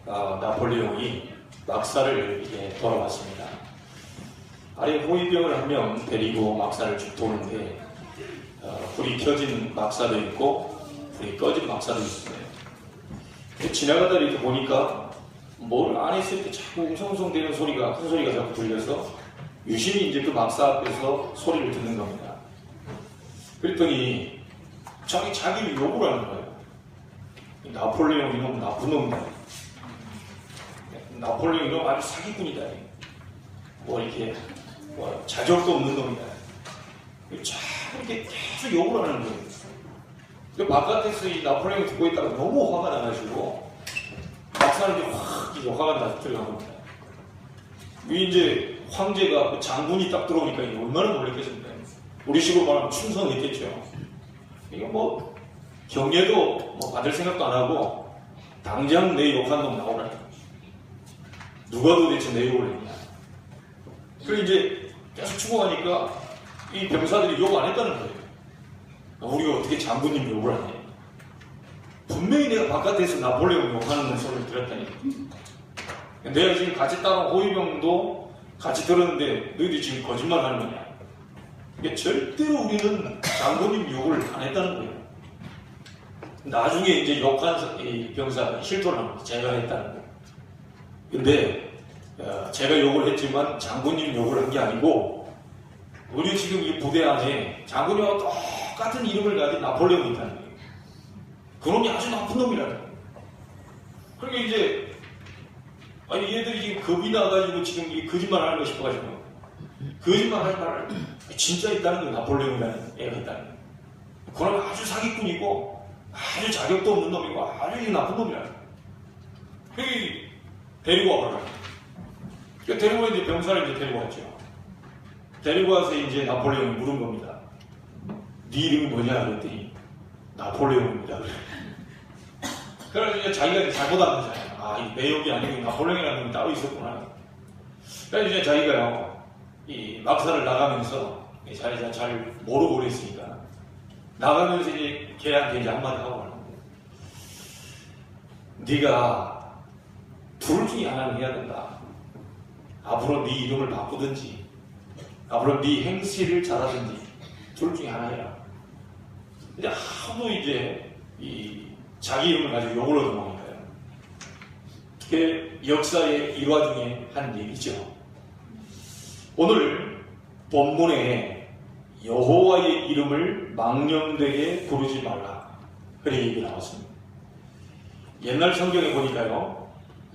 나폴레옹이 막사를 이렇게 돌아왔습니다. 아래 호위병을 한 명 데리고 막사를 쭉 도는데 불이 켜진 막사도 있고 불이 꺼진 막사도 있어요. 지나가다 이렇게 보니까 뭘 안 했을 때 자꾸 웅성웅성대는 소리가, 큰 소리가 자꾸 들려서 유심히 이제 그 막사 앞에서 소리를 듣는 겁니다. 그랬더니 자기를 욕을 하는 거예요. 나폴레옹 이놈 나쁜 놈이다. 나폴레옹 이놈 아주 사기꾼이다. 뭐 이렇게 자격도 없는 놈이다. 참 이렇게 계속 욕을 하는 거예요. 그 바깥에서 이 나폴레옹이 듣고 있다가 너무 화가 나가지고 막사는 이제 확 이제 화가 나서 들어간 겁니다. 이제 황제가 그 장군이 딱 들어오니까 이게 얼마나 놀랬겠습니까? 우리 식으로 말하면 충성했겠죠. 이거 뭐 경례도 뭐 받을 생각도 안 하고 당장 내 욕한 놈 나오라. 누가 도대체 내 욕을 했냐. 그리고 이제 계속 추궁하니까 이 병사들이 욕 안 했다는 거예요. 우리가 어떻게 장군님 욕을 하냐. 분명히 내가 바깥에서 나폴레옹 욕하는 소리를 들었다니. 내가 지금 같이 따라온 호위병도 같이 들었는데 너희들이 지금 거짓말 하는 거냐. 이게 절대로 우리는 장군님 욕을 안 했다는 거예요. 나중에 이제 욕한 이 병사가 실토를 합니다. 제가 했다는 거예요. 근데 제가 욕을 했지만 장군님 욕을 한 게 아니고 우리 지금 이 부대 안에 장군님과 똑같은 이름을 가진 나폴레옹이 있다는 거예요. 그놈이 아주 나쁜 놈이라는 거예요. 그러니까 이제 얘들이 지금 겁이 나가지고 지금 이 거짓말 하는 거 싶어가지고 거짓말 하지 말라. 진짜 있다는 거예요. 나폴레옹이라는 애가 있다는 거예요. 그놈이 아주 사기꾼이고 아주 자격도 없는 놈이고 아주 나쁜 놈이라는 거예요. 그게 데리고 와봐라. 데리고 이제 병사를 이제 데리고 왔죠. 데리고 와서 이제 나폴레옹이 물은 겁니다. 네 이름이 뭐냐 그랬더니 나폴레옹입니다. 그래서 이제 자기가 이제 잘못 안 거잖아요. 이 내역이 아니고 나폴레옹이라는 놈이 따로 있었구나. 그래서 이제 자기가요, 이 막사를 나가면서 자기가 잘 모르고 그랬으니까 나가면서 이제 걔한테 이제 한마디 하고 가는 거예요. 네가 둘 중에 하나는 해야 된다. 앞으로 네 이름을 바꾸든지 앞으로 네 행실을 잘하든지 둘 중에 하나 해라. 이제 하도 이제 이 자기 이름을 가지고 욕을 얻어먹으니까요. 그게 역사의 일화 중에 한 얘기죠. 오늘 본문에 여호와의 이름을 망령되게 부르지 말라. 그런 얘기가 나왔습니다. 옛날 성경에 보니까요,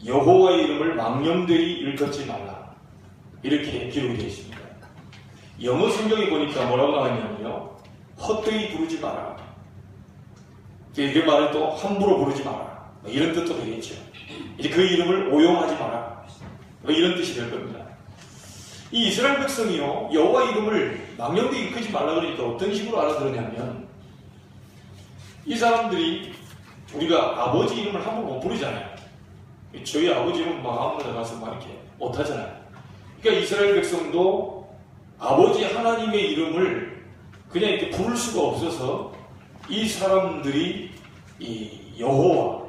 여호와의 이름을 망령되이 일컫지 말라. 이렇게 기록이 되어 있습니다. 영어 성경에 보니까 뭐라고 나왔냐면요, 헛되이 부르지 마라. 그 말을 또 함부로 부르지 마라. 이런 뜻도 되겠죠. 이제 그 이름을 오용하지 마라. 이런 뜻이 될 겁니다. 이 이스라엘 백성이요, 여호와 이름을 망령되이 일컫지 말라 그러니까 어떤 식으로 알아들었냐면, 이 사람들이 우리가 아버지 이름을 함부로 못 부르잖아요. 저희 아버지 이름 막 아무 데나 가서 막 이렇게 못 하잖아요. 그러니까 이스라엘 백성도 아버지 하나님의 이름을 그냥 이렇게 부를 수가 없어서 이 사람들이 이 여호와,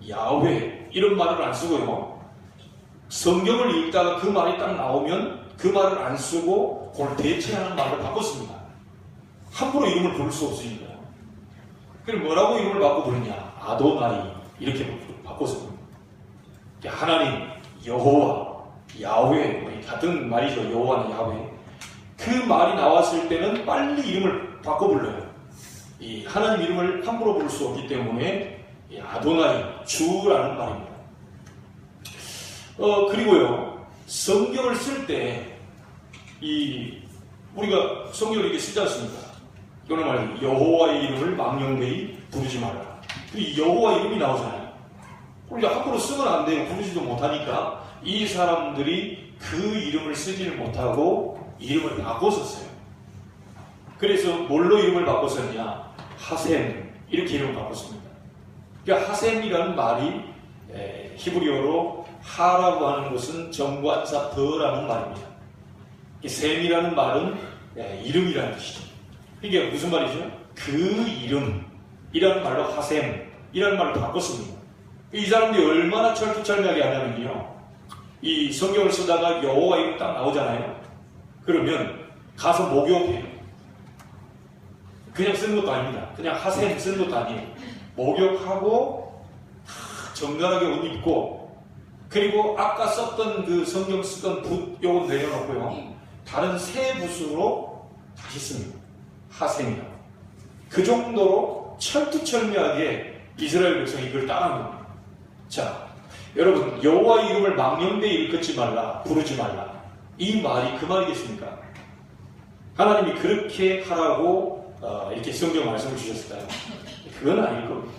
야훼 이런 말을 안 쓰고요. 성경을 읽다가 그 말이 딱 나오면 그 말을 안 쓰고 그걸 대체하는 말을 바꿨습니다. 함부로 이름을 부를 수 없으니까. 그럼 뭐라고 이름을 바꿔 부르냐? 아도나이 이렇게 바꿨습니다. 하나님, 여호와, 야훼 같은 말이죠. 여호와는 야훼. 그 말이 나왔을 때는 빨리 이름을 바꿔 불러요. 이 하나님 이름을 함부로 부를 수 없기 때문에 아도나이, 주라는 말입니다. 그리고요, 성경을 쓸 때 우리가 성경을 이렇게 쓰지 않습니까? 이거는 말이죠. 여호와의 이름을 망령되이 부르지 마라. 이 여호와 이름이 나오잖아요. 우리가 함부로 쓰면 안 돼요. 부르지도 못하니까 이 사람들이 그 이름을 쓰지를 못하고 이름을 바꿨었어요. 그래서 뭘로 이름을 바꿨었냐? 하셈, 이렇게 이름을 바꿨습니다. 그러니까 하셈이라는 말이 히브리어로 하라고 하는 것은 정관사 더라는 말입니다. 셈이라는 말은 이름이라는 뜻이죠. 이게 무슨 말이죠? 그 이름이라는 말로 하셈이라는 말로 바꿨습니다. 이 사람들이 얼마나 철두철미하게 하냐면요. 이 성경을 쓰다가 여호와 이름 딱 나오잖아요. 그러면 가서 목욕해요. 그냥 쓰는 것도 아닙니다. 그냥 하셈 쓰는 것도 아니에요. 목욕하고 정갈하게 옷 입고 그리고 아까 썼던 그 성경 쓰던 붓 요건 내려놓고요. 다른 새 붓으로 다시 씁니다. 하셈이라고. 그 정도로 철두철미하게 이스라엘 백성이 이걸 따른 겁니다. 자, 여러분 여호와 이름을 망령되이 일컫지 말라, 부르지 말라. 이 말이 그 말이겠습니까? 하나님이 그렇게 하라고 이렇게 성경 말씀을 주셨을까요? 그건 아닐 겁니다.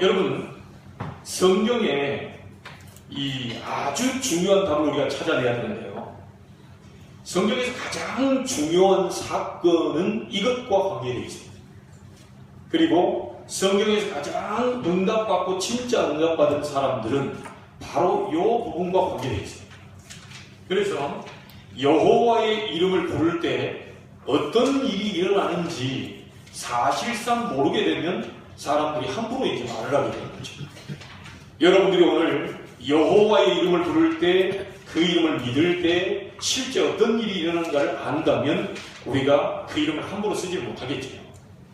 여러분 성경에 이 아주 중요한 답을 우리가 찾아내야 되는데요. 성경에서 가장 중요한 사건은 이것과 관계되어 있습니다. 그리고 성경에서 가장 응답받고 진짜 응답받은 사람들은 바로 이 부분과 관계되어 있습니다. 그래서 여호와의 이름을 부를 때 어떤 일이 일어나는지 사실상 모르게 되면 사람들이 함부로 이제 말을 하게 되는 거죠. 여러분들이 오늘 여호와의 이름을 부를 때 그 이름을 믿을 때 실제 어떤 일이 일어나는가를 안다면 우리가 그 이름을 함부로 쓰지 못하겠죠.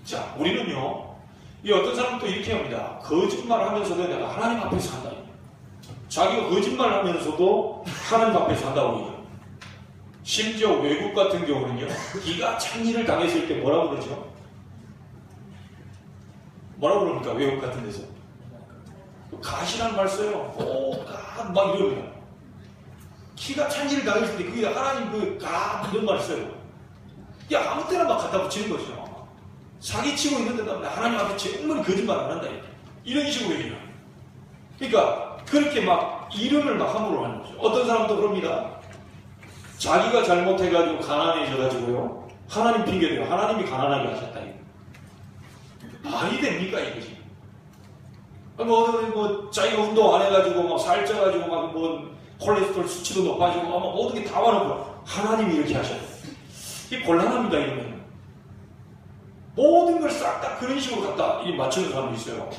자, 우리는요, 이 어떤 사람은 또 이렇게 합니다. 거짓말을 하면서도 내가 하나님 앞에서 한다. 자기가 거짓말을 하면서도 하나님 앞에서 한다고 얘기해요. 심지어 외국 같은 경우는요, 기가 찬 일을 당했을 때 뭐라고 그러죠? 뭐라고 그럽니까? 외국 같은 데서. 가시란 말 써요. 막 이럽니다. 기가 찬 일을 당했을 때 그게 하나님 이런 말 써요. 야, 아무 때나 막 갖다 붙이는 거죠. 사기치고 있는데도 하나님 앞에 정말 거짓말 안 한다. 이런 식으로 얘기해요. 그러니까 그렇게 막 이름을 막 함부로 하는 거죠. 어떤 사람도 그럽니다. 자기가 잘못해가지고 가난해져가지고요. 하나님 핑계대요. 하나님이 가난하게 하셨다. 말이 됩니까 이거지? 자기가 운동 안 해가지고 막 살쪄가지고 막 콜레스테롤 수치도 높아지고 막 모든 게 다 와놓고 하나님이 이렇게 하셨다. 이게 곤란합니다 이러면. 모든 걸 싹 다 그런 식으로 갖다 맞추는 사람도 있어요.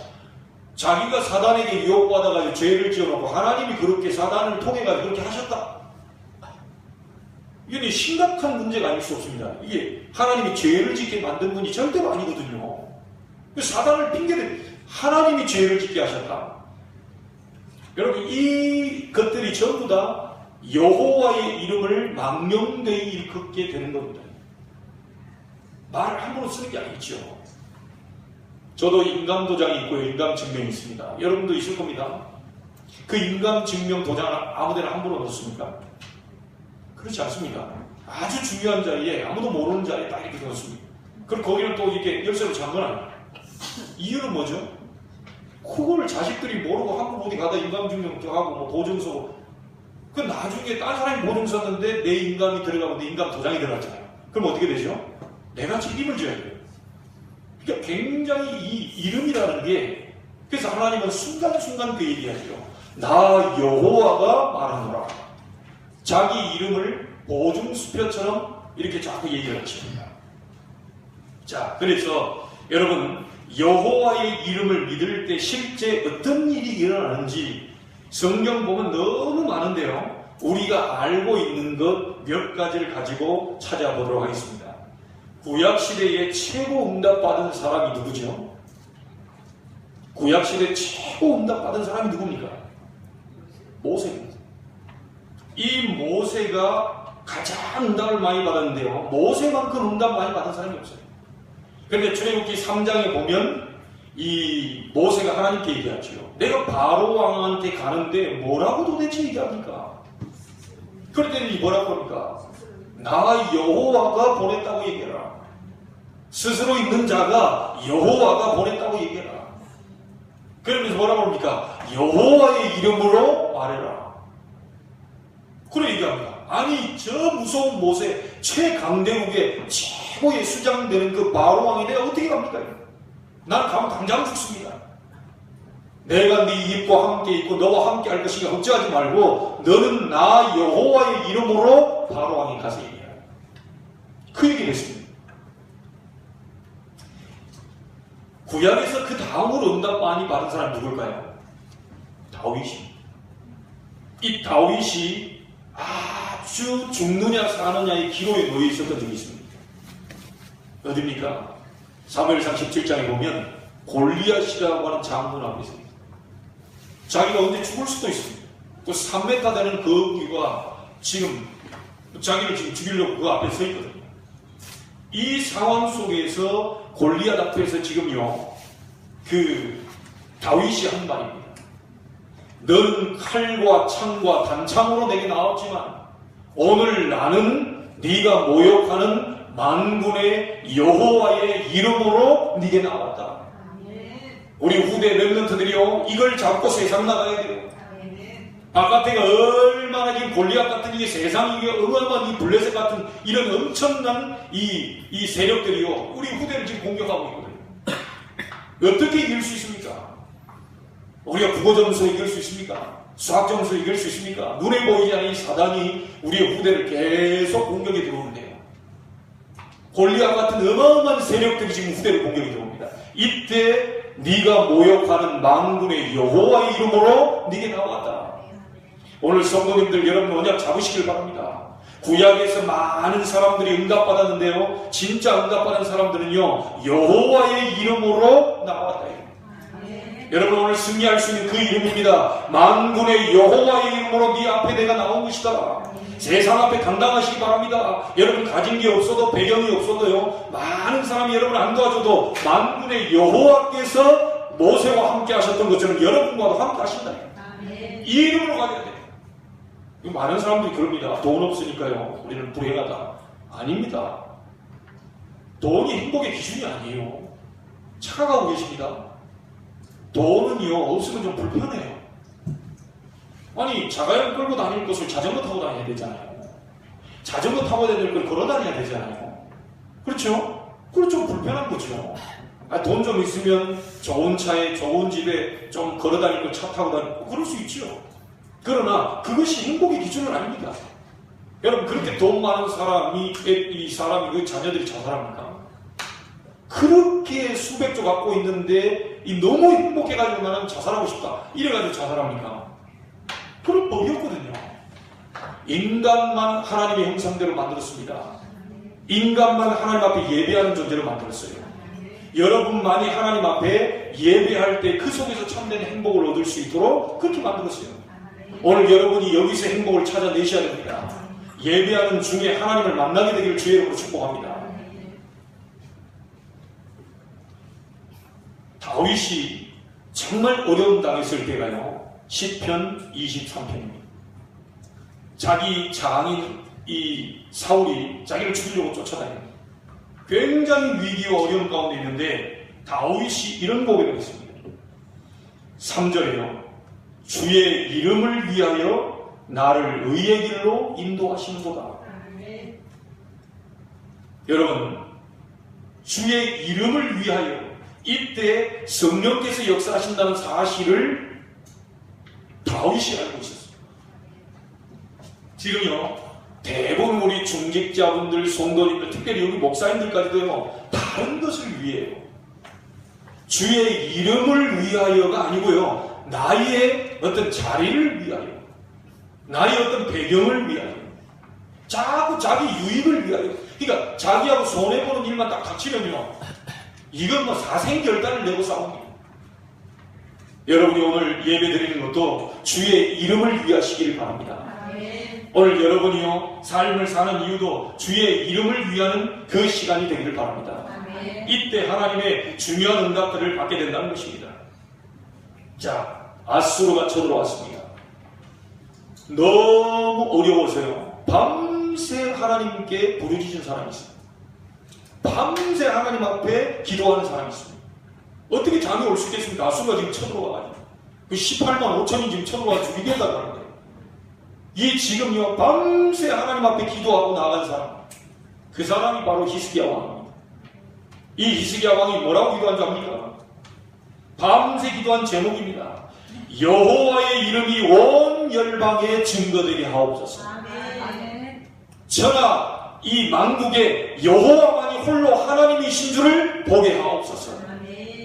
자기가 사단에게 유혹받아가지고 죄를 지어놓고 하나님이 그렇게 사단을 통해가지고 그렇게 하셨다. 이게 심각한 문제가 아닐 수 없습니다. 이게 하나님이 죄를 짓게 만든 분이 절대로 아니거든요. 사단을 핑계대는 하나님이 죄를 짓게 하셨다. 여러분 이 것들이 전부 다 여호와의 이름을 망령되이 일컫게 되는 겁니다. 말을 함부로 쓰는 게 아니죠. 저도 인감도장이 있고요. 인감증명이 있습니다. 여러분도 있을 겁니다. 그 인감증명 도장을 아무데나 함부로 넣습니까? 그렇지 않습니다. 아주 중요한 자리에 아무도 모르는 자리에 딱 이렇게 넣습니다. 그럼 거기는 또 이렇게 열쇠로 잠궈놔요. 이유는 뭐죠? 그걸 자식들이 모르고 한국 어디 가다 인감증명도 하고 보증서 그 나중에 딴 사람이 보증서 썼는데 내 인감이 들어가고 내 인감 도장이 들어갔잖아요. 그럼 어떻게 되죠? 내가 책임을 져야 돼요. 그러니까 굉장히 이 이름이라는 게 그래서 하나님은 순간순간 그 얘기하죠. 나 여호와가 말하노라. 자기 이름을 보증수표처럼 이렇게 자꾸 얘기를 하십니다. 자, 그래서 여러분 여호와의 이름을 믿을 때 실제 어떤 일이 일어나는지 성경 보면 너무 많은데요. 우리가 알고 있는 것 몇 가지를 가지고 찾아보도록 하겠습니다. 구약시대에 최고 응답받은 사람이 누구죠? 구약시대 최고 응답받은 사람이 누굽니까? 모세입니다. 이 모세가 가장 응답을 많이 받았는데요. 모세만큼 응답 많이 받은 사람이 없어요. 그런데 출애굽기 3장에 보면 이 모세가 하나님께 얘기하죠. 내가 바로 왕한테 가는데 뭐라고 도대체 얘기합니까? 그랬더니 뭐라고 합니까? 나 여호와가 보냈다고 얘기해라. 스스로 있는 자가 여호와가 보냈다고 얘기해라. 그러면서 뭐라고 합니까? 여호와의 이름으로 말해라. 그래 얘기합니다. 아니 저 무서운 모세 최강대국의 최고의 수장되는 그 바로 왕이 내가 어떻게 갑니까? 난 가면 당장 죽습니다. 내가 네 입과 함께 있고 너와 함께 할 것이니까 걱정하지 말고 너는 나 여호와의 이름으로 바로 왕이 가서 얘기해라. 그 얘기를 했습니다. 구약에서 그 다음으로 응답 많이 받은 사람이 누굴까요? 다윗이. 이 다윗이 아주 죽느냐 사느냐의 기로에 놓여 있었던 적이 있습니다. 어딥니까? 사무엘상 17장에 보면 골리앗이라고 하는 장군 앞에 있습니다. 자기가 언제 죽을 수도 있습니다. 또 3m 되는 그 귀가 지금 자기를 지금 죽이려고 그 앞에 서 있거든요. 이 상황 속에서 골리앗 앞에서 지금요, 그 다윗이 한 말입니다. 너는 칼과 창과 단창으로 내게 나왔지만 오늘 나는 네가 모욕하는 만군의 여호와의 이름으로 네게 나왔다. 우리 후대 렘넌트들이요, 이걸 잡고 세상 나가야 돼요. 바깥에가 얼마나 지금 골리앗 같은 이게 세상 이게 어마어마한 이 블레셋 같은 이런 엄청난 이 세력들이요, 우리 후대를 지금 공격하고 있거든요. 어떻게 이길 수 있습니까? 우리가 국어 점수 이길 수 있습니까? 수학 점수 이길 수 있습니까? 눈에 보이지 않는 이 사단이 우리의 후대를 계속 공격에 들어오는데요. 골리앗 같은 어마어마한 세력들이 지금 후대를 공격에 들어옵니다. 이때 네가 모욕하는 만군의 여호와의 이름으로 네게 나왔다. 오늘 성도님들 여러분 언약 잡으시길 바랍니다. 구약에서 많은 사람들이 응답받았는데요, 진짜 응답받은 사람들은요, 여호와의 이름으로 나왔다. 여러분 오늘 승리할 수 있는 그 이름입니다. 만군의 여호와의 이름으로 네 앞에 내가 나온 것이다. 세상 앞에 당당하시기 바랍니다. 여러분 가진 게 없어도 배경이 없어도요, 많은 사람이 여러분 안 도와줘도 만군의 여호와께서 모세와 함께 하셨던 것처럼 여러분과도 함께 하신다. 이 이름으로 가야 돼요. 많은 사람들이 그럽니다. 돈 없으니까요 우리는 불행하다. 아닙니다. 돈이 행복의 기준이 아니에요. 착각하고 계십니다. 돈은요 없으면 좀 불편해요. 아니 자가용 끌고 다닐 것을 자전거 타고 다녀야 되잖아요. 자전거 타고 다닐 걸 걸어 다녀야 되잖아요. 그렇죠? 그건 좀 불편한 거죠. 돈 좀 있으면 좋은 차에 좋은 집에 좀 걸어 다닐 걸 차 타고 다니고 그럴 수 있죠. 그러나 그것이 행복의 기준은 아닙니다. 여러분 그렇게 돈 많은 사람이 이 사람이 그 자녀들이 자살합니까? 그렇게 수백조 갖고 있는데 너무 행복해가지고 나는 자살하고 싶다 이래가지고 자살합니까? 그런 법이 없거든요. 인간만 하나님의 형상대로 만들었습니다. 인간만 하나님 앞에 예배하는 존재로 만들었어요. 여러분만이 하나님 앞에 예배할 때 그 속에서 참된 행복을 얻을 수 있도록 그렇게 만들었어요. 오늘 여러분이 여기서 행복을 찾아내셔야 됩니다. 예배하는 중에 하나님을 만나게 되기를 주의 이름으로 축복합니다. 다윗이 정말 어려움 당했을 때가요, 시편 23편입니다. 자기 장인 이 사울이 자기를 죽이려고 쫓아다닙니다. 굉장히 위기와 어려움 가운데 있는데 다윗이 이런 고백을 했습니다. 3절에요. 주의 이름을 위하여 나를 의의 길로 인도하시는도다. 여러분, 주의 이름을 위하여 이때 성령께서 역사하신다는 사실을 다윗이 알고 있었어요. 지금요, 대부분 우리 중직자분들, 성도님들, 특별히 여기 목사님들까지도요, 다른 것을 위해요. 주의 이름을 위하여가 아니고요, 나의 어떤 자리를 위하여, 나의 어떤 배경을 위하여, 자꾸 자기 유익을 위하여, 그러니까 자기하고 손해보는 일만 딱 닥치면요, 이건 뭐 사생결단을 내고 싸웁니다. 여러분이 오늘 예배 드리는 것도 주의 이름을 위하시길 바랍니다. 오늘 여러분이요, 삶을 사는 이유도 주의 이름을 위하는 그 시간이 되기를 바랍니다. 이때 하나님의 중요한 응답들을 받게 된다는 것입니다. 자, 아수르가 쳐들어왔습니다. 너무 어려워서요, 밤새 하나님께 부르짖은 사람이 있습니다. 밤새 하나님 앞에 기도하는 사람이 있습니다. 어떻게 잠이 올 수 있겠습니까? 아수르가 지금 쳐들어와가지고 그 18만 5천이 지금 쳐들어와 죽이겠다고 하는데, 이 지금요 밤새 하나님 앞에 기도하고 나간 사람, 그 사람이 바로 히스기야 왕입니다. 이 히스기야 왕이 뭐라고 기도한 줄 압니까? 밤새 기도한 제목입니다. 여호와의 이름이 온 열방에 증거되게 하옵소서. 전하 이 만국에 여호와만이 홀로 하나님이신 줄을 보게 하옵소서.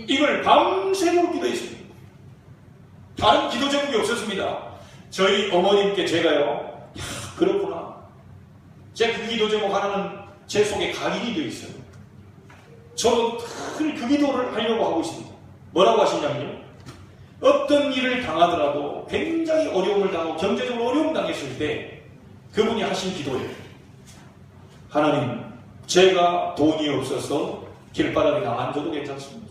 이 이걸 밤새도록 기도했습니다. 다른 기도 제목이 없었습니다. 저희 어머님께 제가요, 그렇구나. 제가 그 기도 제목 하나는 제 속에 각인이 되어 있어요. 저도 늘 그 기도를 하려고 하고 있습니다. 뭐라고 하시냐면요. 어떤 일을 당하더라도 굉장히 어려움을 당하고 경제적으로 어려움 당했을 때 그분이 하신 기도예요. 하나님, 제가 돈이 없어서 길바닥에 나앉아도 괜찮습니다.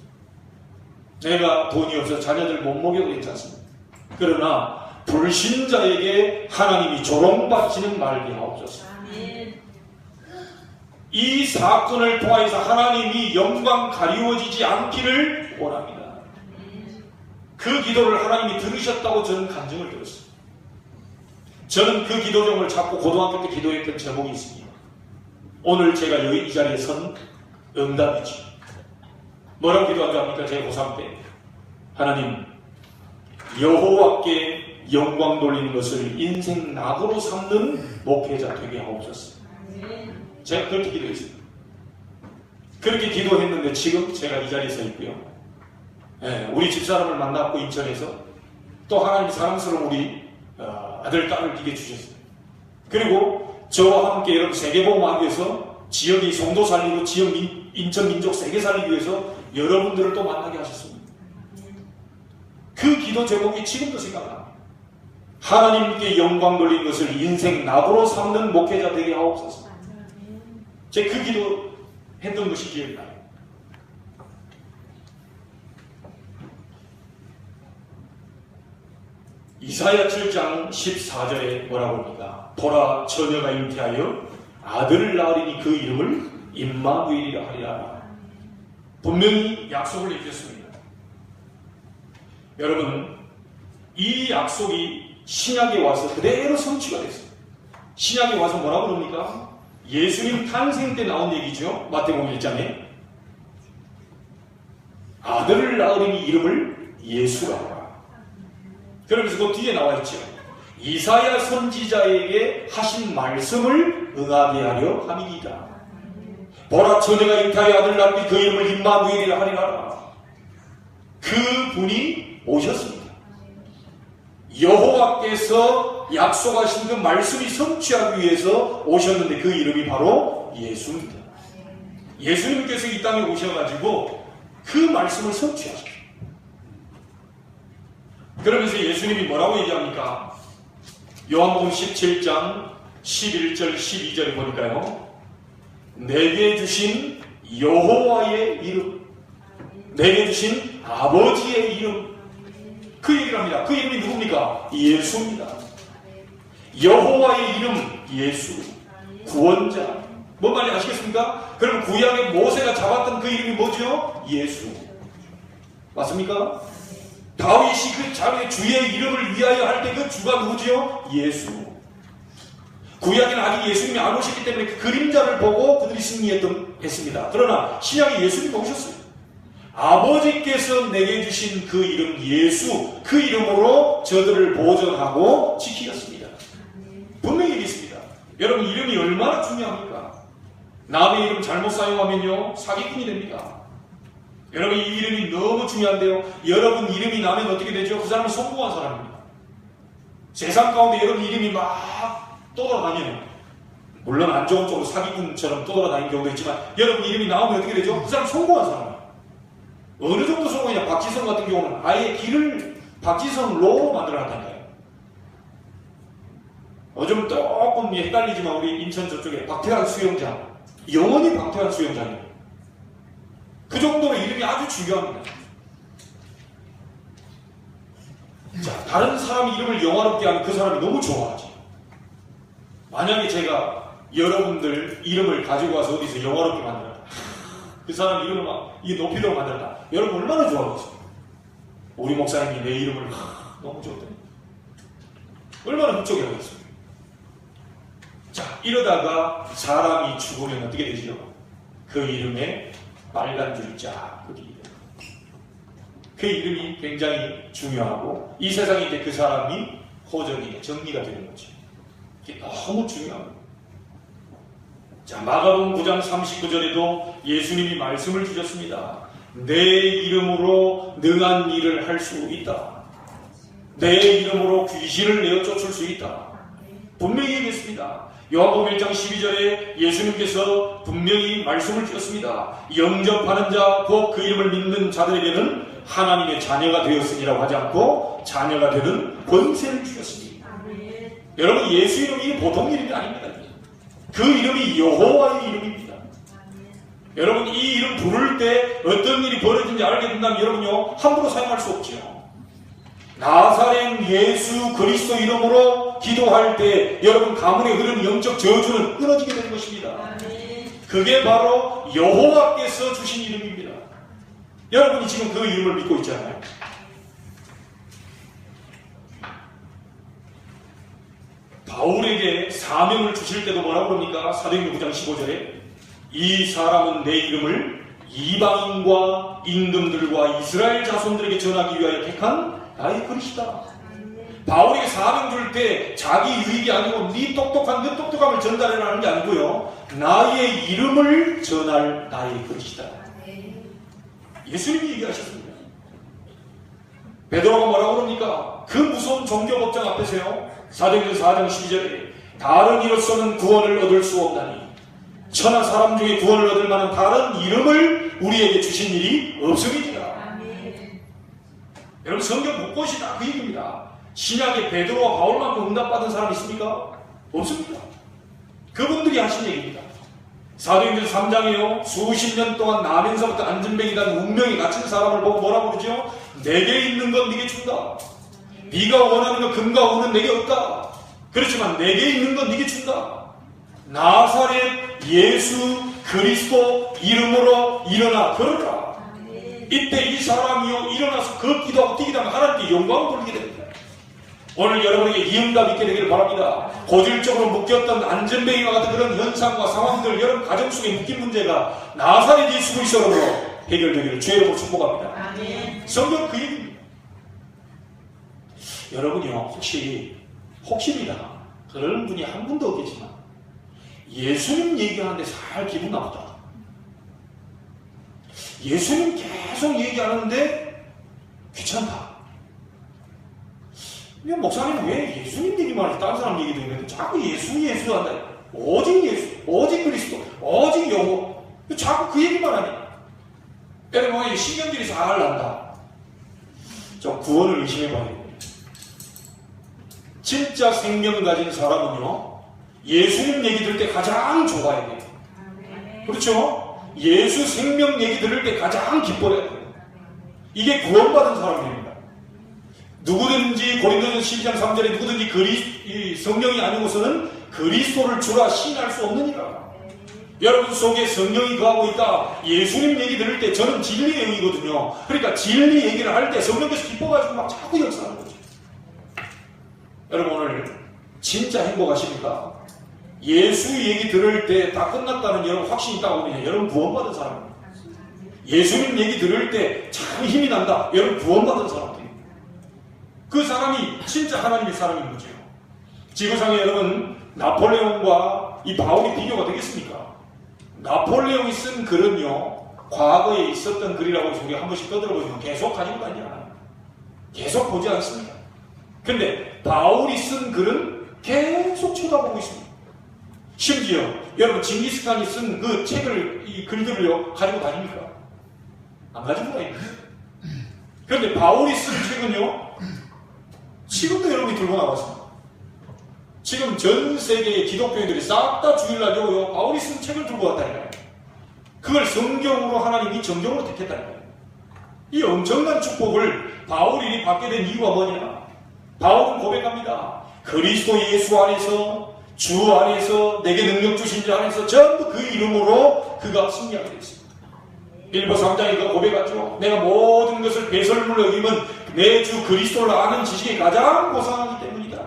내가 돈이 없어서 자녀들 못 먹여도 괜찮습니다. 그러나 불신자에게 하나님이 조롱받지는 말게 하옵소서. 이 사건을 통해서 하나님이 영광 가리워지지 않기를 원합니다. 그 기도를 하나님이 들으셨다고 저는 간증을 들었어요. 저는 그 기도 제목을 잡고 고등학교 때 기도했던 제목이 있습니다. 오늘 제가 여기 이 자리에 선 응답이지. 뭐라고 기도한 줄 압니까? 제가 고3 때 하나님, 여호와께 영광 돌리는 것을 인생 낙으로 삼는 목회자 되게 하옵소서. 제가 그렇게 기도했습니다. 그렇게 기도했는데 지금 제가 이 자리에 서 있고요. 우리 집사람을 만났고 인천에서 또 하나님이 사랑스러운 우리 아들, 딸을 이게 주셨어요. 그리고 저와 함께 여러분 세계복음하기 위해서 지역이 송도 살리고 지역 인천 민족 세계 살리기 위해서 여러분들을 또 만나게 하셨습니다. 그 기도 제목이 지금도 생각납니다. 하나님께 영광 돌린 것을 인생 낙으로 삼는 목회자 되게 하옵소서. 제가 그 기도 했던 것이 기억이 나요. 이사야 7장 14절에 뭐라고 합니까? 보라, 처녀가 잉태하여 아들을 낳으리니 그 이름을 임마누엘이라 하리라. 분명히 약속을 해주셨습니다. 여러분, 이 약속이 신약에 와서 그대로 성취가 됐어요. 신약에 와서 뭐라고 그럽니까? 예수님 탄생 때 나온 얘기죠. 마태복음 1장에 아들을 낳으리니 이름을 예수라 하라. 그러면서 그 뒤에 나와 있죠. 이사야 선지자에게 하신 말씀을 응하게 하려 함이니이다. 보라, 처녀가 잉태하여 아들을 낳으니 그 이름을 임마누엘이라 하리라. 그 분이 오셨습니다. 여호와께서 약속하신 그 말씀이 성취하기 위해서 오셨는데 그 이름이 바로 예수입니다. 예수님께서 이 땅에 오셔가지고 그 말씀을 성취하셨어요. 그러면서 예수님이 뭐라고 얘기합니까? 요한복음 17장 11절 12절에 보니까요, 내게 주신 여호와의 이름, 내게 주신 아버지의 이름, 그 얘기를 합니다. 그 이름이 누굽니까? 예수입니다. 여호와의 이름 예수, 구원자. 뭔 말인지 아시겠습니까? 그럼 구약의 모세가 잡았던 그 이름이 뭐죠? 예수. 맞습니까? 다윗이 그 자기의 주의 이름을 위하여 할 때 그 주가 누구지요? 예수. 구약에는 아직 예수님이 안 오셨기 때문에 그 그림자를 보고 그들이 승리했습니다. 그러나 신약에 예수님이 오셨어요. 아버지께서 내게 주신 그 이름 예수, 그 이름으로 저들을 보존하고 지키셨습니다. 분명히 얘기했습니다. 여러분, 이름이 얼마나 중요합니까? 남의 이름 잘못 사용하면요, 사기꾼이 됩니다. 여러분, 이 이름이 너무 중요한데요, 여러분 이름이 나면 어떻게 되죠? 그 사람은 성공한 사람입니다. 세상 가운데 여러분 이름이 막 떠돌아다니는, 물론 안 좋은 쪽으로 사기꾼처럼 떠돌아다니는 경우도 있지만, 여러분 이름이 나오면 어떻게 되죠? 그 사람은 성공한 사람입니다. 어느 정도 성공이냐? 박지성 같은 경우는 아예 길을 박지성로 만들어놨다니까요. 요즘 조금 헷갈리지만 우리 인천 저쪽에 박태환 수영장, 영원히 박태환 수영장이에요. 그 정도로 이름이 아주 중요합니다. 자, 다른 사람 이름을 영화롭게 하면 그 사람이 너무 좋아하지. 만약에 제가 여러분들 이름을 가지고 와서 어디서 영화롭게 만들었다, 그 사람 이름을 막 이 높이도록 만들었다, 여러분 얼마나 좋아하겠어요? 우리 목사님이 내 이름을 너무 좋대, 얼마나 흡족해 하겠어요? 자, 이러다가 사람이 죽으면 어떻게 되지요? 그 이름에 빨간 줄이 쫙 그게 그 이름이 굉장히 중요하고, 이 세상에 이제 그 사람이 호적이 정리가 되는 거죠. 이게 너무 중요합니다. 자, 마가복음 9장 39절에도 예수님이 말씀을 주셨습니다. 내 이름으로 능한 일을 할 수 있다. 내 이름으로 귀신을 내어 쫓을 수 있다. 분명히 얘기했습니다. 요한복음 1장 12절에 예수님께서 분명히 말씀을 주셨습니다. 영접하는 자, 곧 그 이름을 믿는 자들에게는 하나님의 자녀가 되었으니라고 하지 않고 자녀가 되는 권세를 주셨습니다. 여러분, 예수 이름이 보통 이름이 아닙니다. 그 이름이 여호와의 이름입니다. 여러분, 이 이름 부를 때 어떤 일이 벌어진지 알게 된다면 여러분요, 함부로 사용할 수 없죠. 나사렛 예수 그리스도 이름으로 기도할 때 여러분 가문에 흐르는 영적 저주는 끊어지게 되는 것입니다. 그게 바로 여호와께서 주신 이름입니다. 여러분이 지금 그 이름을 믿고 있잖아요. 바울에게 사명을 주실 때도 뭐라고 그럽니까? 사도행전 9장 15절에 이 사람은 내 이름을 이방인과 임금들과 이스라엘 자손들에게 전하기 위하여 택한 나의 그릇이다. 바울에게 사명 줄 때 자기 유익이 아니고 네 똑똑한 그 똑똑함을 전달해라는 게 아니고요, 나의 이름을 전할 나의 그릇이다. 예수님이 얘기하셨습니다. 베드로가 뭐라고 그럽니까? 그 무서운 종교법정 앞에서요, 사도행전 4장 12절에 다른 이로서는 구원을 얻을 수 없나니 천하 사람 중에 구원을 얻을 만한 다른 이름을 우리에게 주신 일이 없음이니라. 여러분, 성경 곳곳이 다 그 얘기입니다. 신약에 베드로와 바울만큼 응답받은 사람이 있습니까? 없습니다. 그분들이 하신 얘기입니다. 사도행전 3장에요, 수십 년 동안 나면서부터 안전뱅이라는 운명에 갇힌 사람을 보고 뭐라고 그러죠? 내게 있는 건 네게 준다. 네가 원하는 건 금과 은은 내게 없다. 그렇지만 내게 있는 건 네게 준다. 나사렛 예수 그리스도 이름으로 일어나 걸어라. 이때 이 사람이요 일어나서 걷기도 하고 뛰기도 하면 하나님께 영광을 돌리게 됩니다. 오늘 여러분에게 이 응답 있게 되기를 바랍니다. 고질적으로 묶였던 안전뱅이와 같은 그런 현상과 상황들, 여러분 가정 속에 묶인 문제가 나사렛 예수 그리스도로 해결되기를 주의 이름으로 축복합니다. 아멘. 성경 그 얘기입니다. 여러분이요, 혹시입니다. 그런 분이 한 분도 없겠지만 예수님 얘기하는데 살 기분 나쁘다. 예수님 계속 얘기하는데 귀찮다. 목사님은 왜 예수님 얘기만 하지 다른 사람 얘기도 있는데 자꾸 예수 한다. 오직 예수, 오직 그리스도, 오직 여호와. 자꾸 그 얘기만 하네. 여러분, 신경들이 잘 난다. 좀 구원을 의심해봐야 됩니다. 진짜 생명 가진 사람은요, 예수님 얘기 들을 때 가장 좋아해야 돼요. 그렇죠? 예수 생명 얘기 들을 때 가장 기뻐해야 돼요. 이게 구원받은 사람입니다. 누구든지 고린도전서 12장 3절에 누구든지 성령이 아니고서는 그리스도를 주라 시인할 수 없느니라. 여러분 속에 성령이 거하고 있다. 예수님 얘기 들을 때 저는 진리의 영이거든요. 그러니까 진리 얘기를 할 때 성령께서 기뻐가지고 막 자꾸 역사하는 거죠. 여러분 오늘 진짜 행복하십니까? 예수 얘기 들을 때 다 끝났다는 여러분 확신이 있다고 하면 여러분 구원받은 사람입니다. 예수님 얘기 들을 때 참 힘이 난다. 여러분 구원받은 사람입니다. 그 사람이 진짜 하나님의 사람인 거죠. 지구상에 여러분 나폴레옹과 이 바울이 비교가 되겠습니까? 나폴레옹이 쓴 글은요, 과거에 있었던 글이라고 해서 우리가 한 번씩 떠들어보면 계속 가지고 다니지 않아요. 계속 보지 않습니다. 근데 바울이 쓴 글은 계속 쳐다보고 있습니다. 심지어 여러분 징기스칸이 쓴 그 책을, 이 글들을요 가지고 다닙니까? 안 가지고 다닙니다. 그런데 바울이 쓴 책은요 지금도 여러분이 들고 나왔습니다. 지금 전 세계의 기독교인들이 싹 다 주일날요 바울이 쓴 책을 들고 왔다니까요. 그걸 성경으로 하나님이 정경으로 택했다니까요. 이 엄청난 축복을 바울이 받게 된 이유가 뭐냐? 바울은 고백합니다. 그리스도 예수 안에서, 주 안에서, 내게 능력 주신 자 안에서 전부 그 이름으로 그가 승리하게 됐습니다. 빌보 3장에 그 고백하죠. 내가 모든 것을 배설물로 여기면 내 주 그리스도를 아는 지식이 가장 고상하기 때문이다.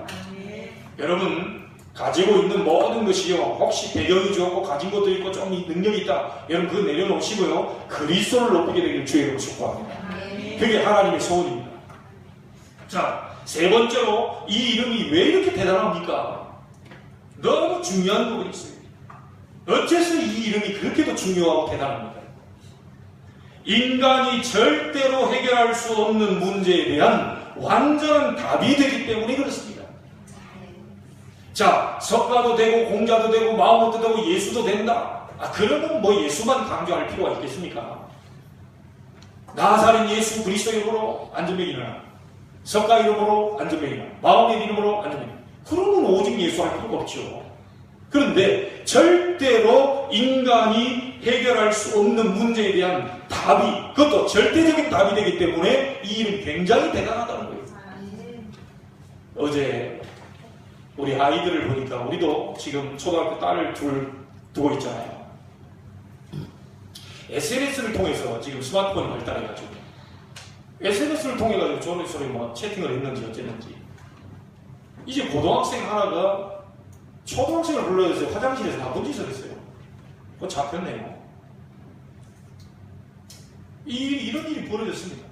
여러분 가지고 있는 모든 것이요, 혹시 배경이 좋고 가진 것도 있고 좀 능력이 있다, 여러분 그거 내려놓으시고요 그리스도를 높이게 되기를 주의 이름으로 축복합니다. 그게 하나님의 소원입니다. 자, 세 번째로 이 이름이 왜 이렇게 대단합니까? 너무 중요한 부분이 있어요. 어째서 이 이름이 그렇게도 중요하고 대단합니까? 인간이 절대로 해결할 수 없는 문제에 대한 완전한 답이 되기 때문에 그렇습니다. 자, 석가도 되고 공자도 되고 마오모도 되고 예수도 된다. 그러면 뭐 예수만 강조할 필요가 있겠습니까? 나사렛 예수 그리스도 이름으로 안전뱅이나, 석가 이름으로 안전뱅이나, 마오멧 이름으로 안전뱅이나, 그러면 오직 예수 할 필요가 없죠. 그런데 절대로 인간이 해결할 수 없는 문제에 대한 답이, 그것도 절대적인 답이 되기 때문에 이 일은 굉장히 대단하다는 거예요. 어제 우리 아이들을 보니까, 우리도 지금 초등학교 딸을 두고 있잖아요. SNS를 통해서 지금 스마트폰이 발달해가지고 SNS를 통해가지고 저런 소리 뭐 채팅을 했는지 어쨌는지, 이제 고등학생 하나가 초등학생을 불러서 화장실에서 나쁜 짓을 했어요. 그거 잡혔네요. 이런 일이 벌어졌습니다.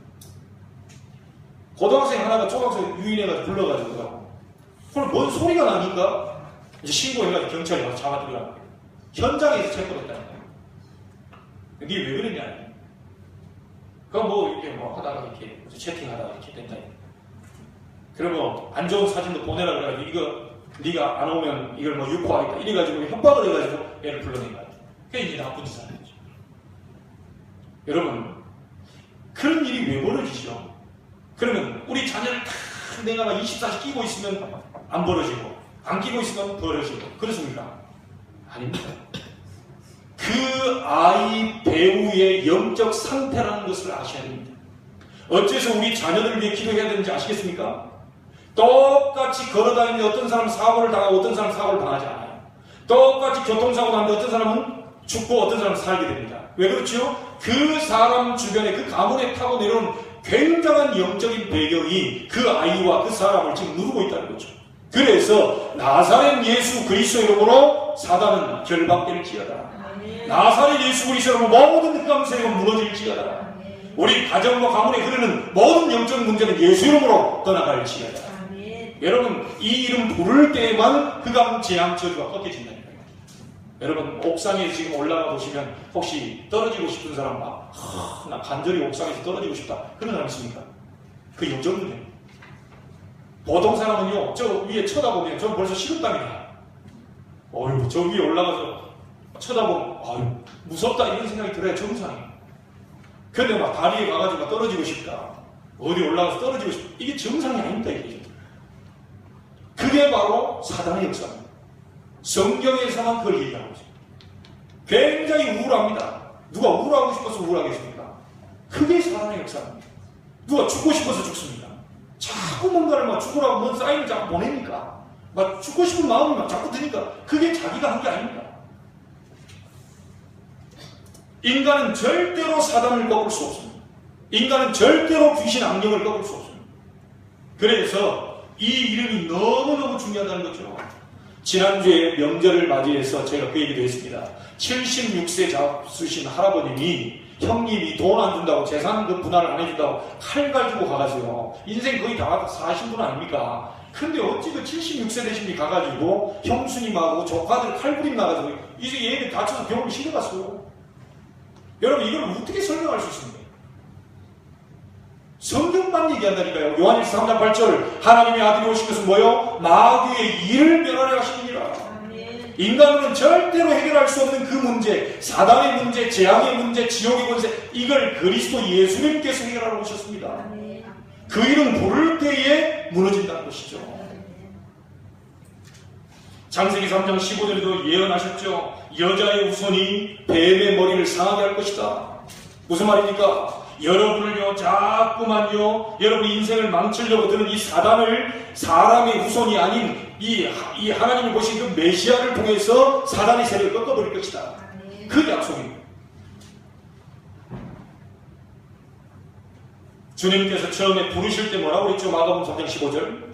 고등학생 하나가 초등학생 유인해가지고 불러가지고, 그럼 뭔 소리가 나니까 이제 신고해가지고 경찰이 와서 잡아들여가는 거예요. 현장에서 체포했다는 거예요. 이게 왜 그랬냐? 그럼 뭐 이렇게 뭐 하다가 이렇게 채팅하다가 이렇게 된다. 그러면 안 좋은 사진도 보내라 그래가지고, 이거 네가 안 오면 이걸 뭐 유포하겠다 이래가지고 협박을 해가지고 애를 불러낸 거야. 그게 이제 나쁜 짓을 하는 거죠. 여러분, 그런 일이 왜 벌어지죠? 그러면 우리 자녀를 다 내가 막 24시 끼고 있으면 안 벌어지고, 안 끼고 있으면 벌어지고, 그렇습니까? 아닙니다. 그 아이 배우의 영적 상태라는 것을 아셔야 됩니다. 어째서 우리 자녀들을 위해 기도해야 되는지 아시겠습니까? 똑같이 걸어다니는데 어떤 사람은 사고를 당하고 어떤 사람은 사고를 당하지 않아요. 똑같이 교통사고 나는데 어떤 사람은 죽고 어떤 사람은 살게 됩니다. 왜 그렇죠? 그 사람 주변에, 그 가문에 타고 내려오는 굉장한 영적인 배경이 그 아이와 그 사람을 지금 누르고 있다는 거죠. 그래서 나사렛 예수 그리스도 이름으로 사단은 결박될지어다. 나사렛 예수 그리스도 이름으로 모든 흑암 세력은 무너질지어다. 우리 가정과 가문에 흐르는 모든 영적인 문제는 예수 이름으로 떠나갈지어다. 여러분, 이 이름 부를 때에만 흑암 재앙 저주가 꺾여진다니까요. 여러분, 옥상에 지금 올라가 보시면 혹시 떨어지고 싶은 사람 나 간절히 옥상에서 떨어지고 싶다, 그런 사람 있습니까? 그 영적 문제입니다. 보통 사람은요, 저 위에 쳐다보면 저 벌써 식은땀이 나요. 어휴, 저 위에 올라가서 쳐다보면 아유 무섭다 이런 생각이 들어야 정상이에요. 근데 막 다리에 가가지고 떨어지고 싶다, 어디 올라가서 떨어지고 싶다, 이게 정상이 아닙니다. 이게 그게 바로 사단의 역사입니다. 성경에서만 그걸 얘기하고 있습니다. 굉장히 우울합니다. 누가 우울하고 싶어서 우울하겠습니까? 그게 사단의 역사입니다. 누가 죽고 싶어서 죽습니다. 자꾸 뭔가를 막 죽으라고 뭔 사인을 자꾸 보냅니까? 막 죽고 싶은 마음이 막 자꾸 드니까 그게 자기가 한 게 아닙니다. 인간은 절대로 사단을 꺾을 수 없습니다. 인간은 절대로 귀신 악령을 꺾을 수 없습니다. 그래서 이 이름이 너무너무 중요하다는 거죠. 지난주에 명절을 맞이해서 제가 그 얘기도 했습니다. 76세 잡수신 할아버님이 형님이 돈 안 준다고, 재산 그 분할을 안 해준다고 칼 가지고 가가지고요. 인생 거의 다 사신 분 아닙니까? 근데 어찌 그 76세 되신 분이 가가지고 형수님하고 조카들 칼부림 나가지고 이제 얘는 다쳐서 병원에 실려갔어요. 여러분, 이걸 어떻게 설명할 수 있습니까? 성경만 얘기한다니까요. 요한일서 3장 8절 하나님의 아들이 오신 것은 뭐요? 마귀의 일을 멸하려 하시느니라. 인간은 절대로 해결할 수 없는 그 문제, 사단의 문제, 재앙의 문제, 지옥의 문제, 이걸 그리스도 예수님께서 해결하러 오셨습니다. 그 이름 부를 때에 무너진다는 것이죠. 창세기 3장 15절에도 예언하셨죠. 여자의 후손이 뱀의 머리를 상하게 할 것이다. 무슨 말입니까? 여러분을요, 자꾸만요, 여러분 인생을 망치려고 드는 이 사단을 사람의 후손이 아닌 이 하나님이 보신 그 메시아를 통해서 사단의 세력을 꺾어버릴 것이다. 그 약속입니다. 주님께서 처음에 부르실 때 뭐라고 그랬죠? 마가복음 3장 15절.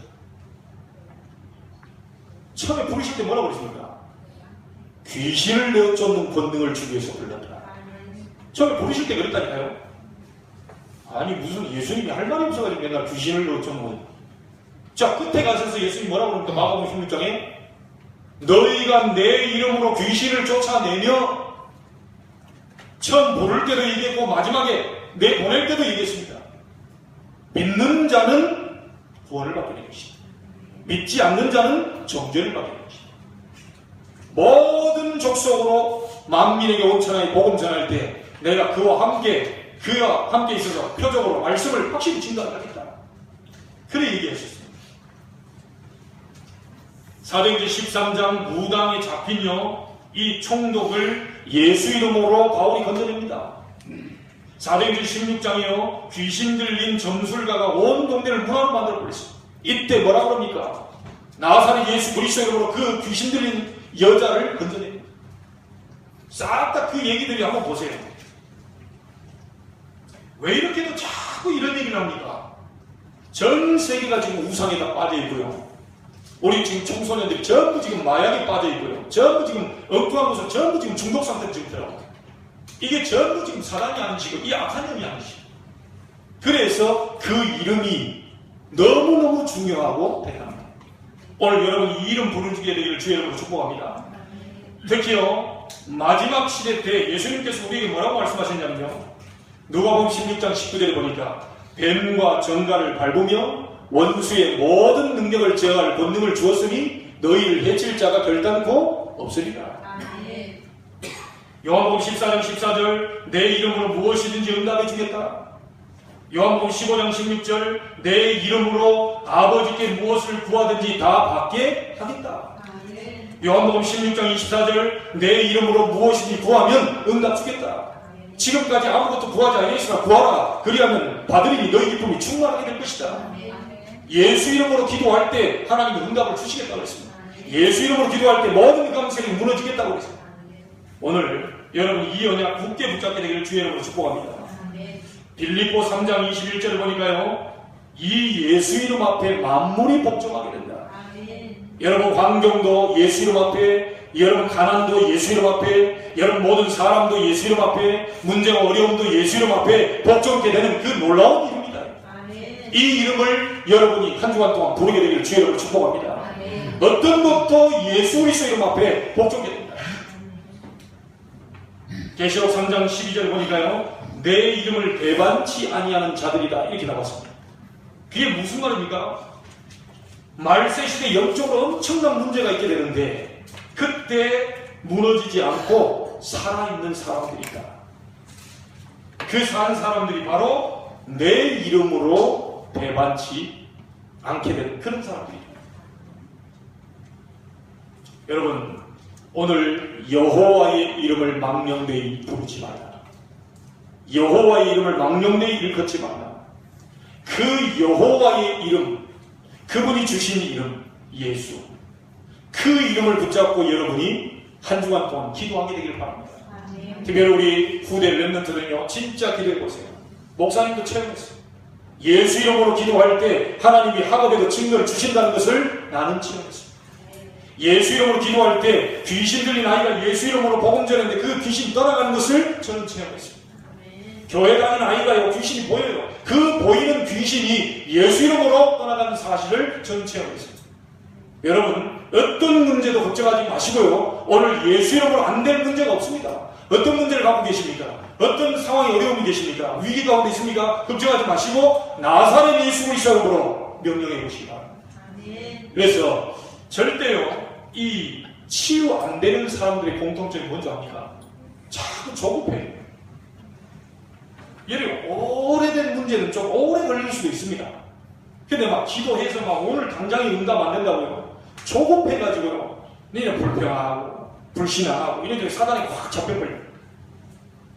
처음에 부르실 때 뭐라고 그랬습니까? 귀신을 내쫓는 권능을 주기 위해서 불렀다. 처음에 부르실 때 그랬다니까요. 아니 무슨 예수님이 할 말이 없어가지고 맨날 귀신을 내쫓는 거예요. 자, 끝에 가셔서 예수님이 뭐라고 그럽니까? 마가복음 16장에 너희가 내 이름으로 귀신을 쫓아내며 처음 부를 때도 얘기했고 마지막에 내보낼 때도 얘기했습니다. 믿는 자는 구원을 받게 될 것이다. 믿지 않는 자는 정죄를 받게 될 것이다. 모든 족속으로 만민에게 온천하게 복음 전할 때 내가 그와 함께 있어서 표적으로 말씀을 확실히 증거하겠다. 그래 얘기했었습니다. 사도행전 13장 무당에 잡힌 이 총독을 예수 이름으로 바울이 건져냅니다. 사도행전 16장에요 귀신 들린 점술가가 온 동네를 문화로 만들어 버렸습니다. 이때 뭐라 그럽니까? 나사렛 예수 그리스도 이름으로 그 귀신 들린 여자를 건져냅니다. 싹 다 그 얘기들이 한번 보세요. 왜 이렇게도 자꾸 이런 얘기를 합니까? 전 세계가 지금 우상에다 빠져 있고요. 우리 지금 청소년들이 전부 지금 마약에 빠져 있고요. 전부 지금 엉뚱한 곳은 전부 지금 중독 상태로 지금 들어가고 이게 전부 지금 사단이 아니시고 이 악한 영이 아니시고 그래서 그 이름이 너무너무 중요하고 대단합니다. 오늘 여러분 이 이름 부르게 되기를 주의 이름으로 축복합니다. 특히요 마지막 시대 때 예수님께서 우리에게 뭐라고 말씀하셨냐면요 누가복음 16장 19절에 보니까 뱀과 정갈을 밟으며 원수의 모든 능력을 제어할 권능을 주었으니 너희를 해칠 자가 결단코 없으리라. 요한복음 14장 14절 내 이름으로 무엇이든지 응답해 주겠다. 요한복음 15장 16절 내 이름으로 아버지께 무엇을 구하든지 다 받게 하겠다. 요한복음 16장 24절 내 이름으로 무엇이든지 구하면 응답 주겠다. 지금까지 아무것도 구하지 아니했으나 구하라. 그리하면 받으리니 너희 기쁨이 충만하게 될 것이다. 예수 이름으로 기도할 때 하나님이 응답을 주시겠다고 했습니다. 예수 이름으로 기도할 때 모든 강세력이 무너지겠다고 했습니다. 오늘 여러분 이 언약 굳게 붙잡게 되기를 주의 이름으로 축복합니다. 빌립보 3장 21절을 보니까요 이 예수 이름 앞에 만물이 복종하게 된다. 여러분 환경도 예수 이름 앞에, 여러분 가난도 예수 이름 앞에, 여러분 모든 사람도 예수 이름 앞에, 문제와 어려움도 예수 이름 앞에 복종하게 되는 그 놀라운 이름입니다. 이 이름을 여러분이 한 주간 동안 부르게 되기를 주의 이름으로 축복합니다. 어떤 것도 예수 그리스도 이름 앞에 복종하게 됩니다. 계시록 3장 12절 보니까요 내 이름을 배반치 아니하는 자들이다 이렇게 나왔습니다. 그게 무슨 말입니까? 말세시대 영적으로 엄청난 문제가 있게 되는데 그때 무너지지 않고 살아있는 사람들이다. 그 사는 사람들이 바로 내 이름으로 배반치 않게 되는 그런 사람들이다. 여러분 오늘 여호와의 이름을 망령되이 부르지 말라. 여호와의 이름을 망령되이 일컫지 말라. 그 여호와의 이름, 그분이 주신 이름 예수, 그 이름을 붙잡고 여러분이 한 주간 동안 기도하게 되길 바랍니다. 특별히 우리 후대 렘넌트들은요 진짜 기도해보세요. 목사님도 체험했어요. 예수 이름으로 기도할 때 하나님이 학업에도 증거를 주신다는 것을 나는 체험했어요. 예수 이름으로 기도할 때 귀신 들린 아이가 예수 이름으로 복음 전했는데 그 귀신이 떠나가는 것을 저는 체험했습니다. 교회 가는 아이가요 귀신이 보여요. 그 보이는 귀신이 예수 이름으로 떠나가는 사실을 저는 체험했습니다. 여러분 어떤 문제도 걱정하지 마시고요. 오늘 예수 이름으로 안 될 문제가 없습니다. 어떤 문제를 갖고 계십니까? 어떤 상황이 어려움이 계십니까? 위기 가운데 있습니까? 걱정하지 마시고 나사렛 예수 그리스도 이름으로 명령해 보시기 바랍니다. 그래서 절대요 이 치유 안 되는 사람들의 공통점이 뭔지 압니까? 자꾸 조급해요. 예를 들어 오래된 문제는 좀 오래 걸릴 수도 있습니다. 근데 막 기도해서 막 오늘 당장에 응답 안 된다고요. 조급해가지고요. 너희는 불평하고 불신하고 이런 쪽에 사단에 확 잡혀버려요.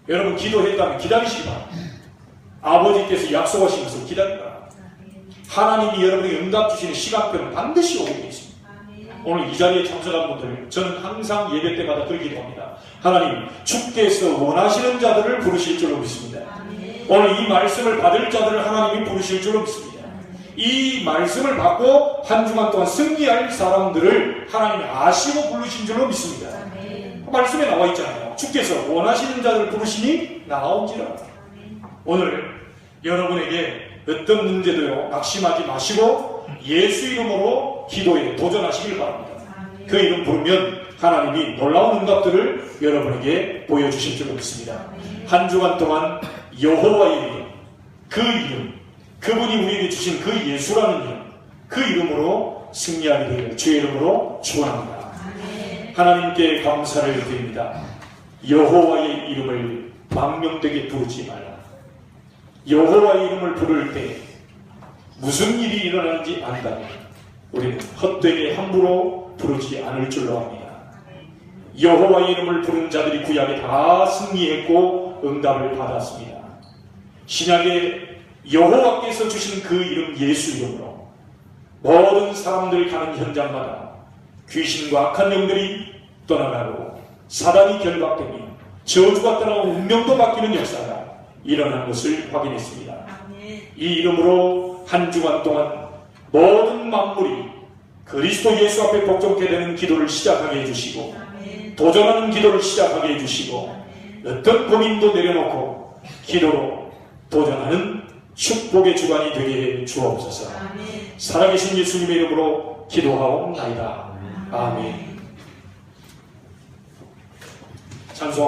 여러분 기도했다면 기다리시기 바랍니다. 아버지께서 약속하신 것을 기다리라. 하나님이 여러분에게 응답 주시는 시간표는 반드시 오게 되어 있습니다. 오늘 이 자리에 참석한 분들 저는 항상 예배 때마다 그렇게 기도합니다. 하나님 주께서 원하시는 자들을 부르실 줄로 믿습니다. 오늘 이 말씀을 받을 자들을 하나님이 부르실 줄로 믿습니다. 이 말씀을 받고 한 주간 동안 승리할 사람들을 하나님이 아시고 부르신 줄로 믿습니다. 말씀에 나와 있잖아요. 주께서 원하시는 자들을 부르시니 나온지라. 오늘 여러분에게 어떤 문제도요 낙심하지 마시고 예수 이름으로 기도에 도전하시길 바랍니다. 그 이름 부르면 하나님이 놀라운 응답들을 여러분에게 보여주실 줄로 믿습니다. 한 주간 동안 여호와의 이름, 그 이름, 그분이 우리에게 주신 그 예수라는 이름, 그 이름으로 승리하게 되기를 주의 이름으로 축원합니다. 하나님께 감사를 드립니다. 여호와의 이름을 망명되게 부르지 말라. 여호와의 이름을 부를 때 무슨 일이 일어나는지 안다면 우리는 헛되게 함부로 부르지 않을 줄로 합니다. 여호와의 이름을 부른 자들이 구약에 다 승리했고 응답을 받았습니다. 신약에 여호와께서 주신 그 이름 예수 이름으로 모든 사람들 가는 현장마다 귀신과 악한 영들이 떠나가고 사단이 결박되며 저주가 떠나고 운명도 바뀌는 역사가 일어난 것을 확인했습니다. 이 이름으로 한 주간 동안 모든 만물이 그리스도 예수 앞에 복종케 되는 기도를 시작하게 해주시고 도전하는 기도를 시작하게 해주시고 어떤 고민도 내려놓고 기도로 도전하는 축복의 주간이 되게 해 주옵소서. 살아계신 예수님의 이름으로 기도하옵나이다. 아멘. 찬송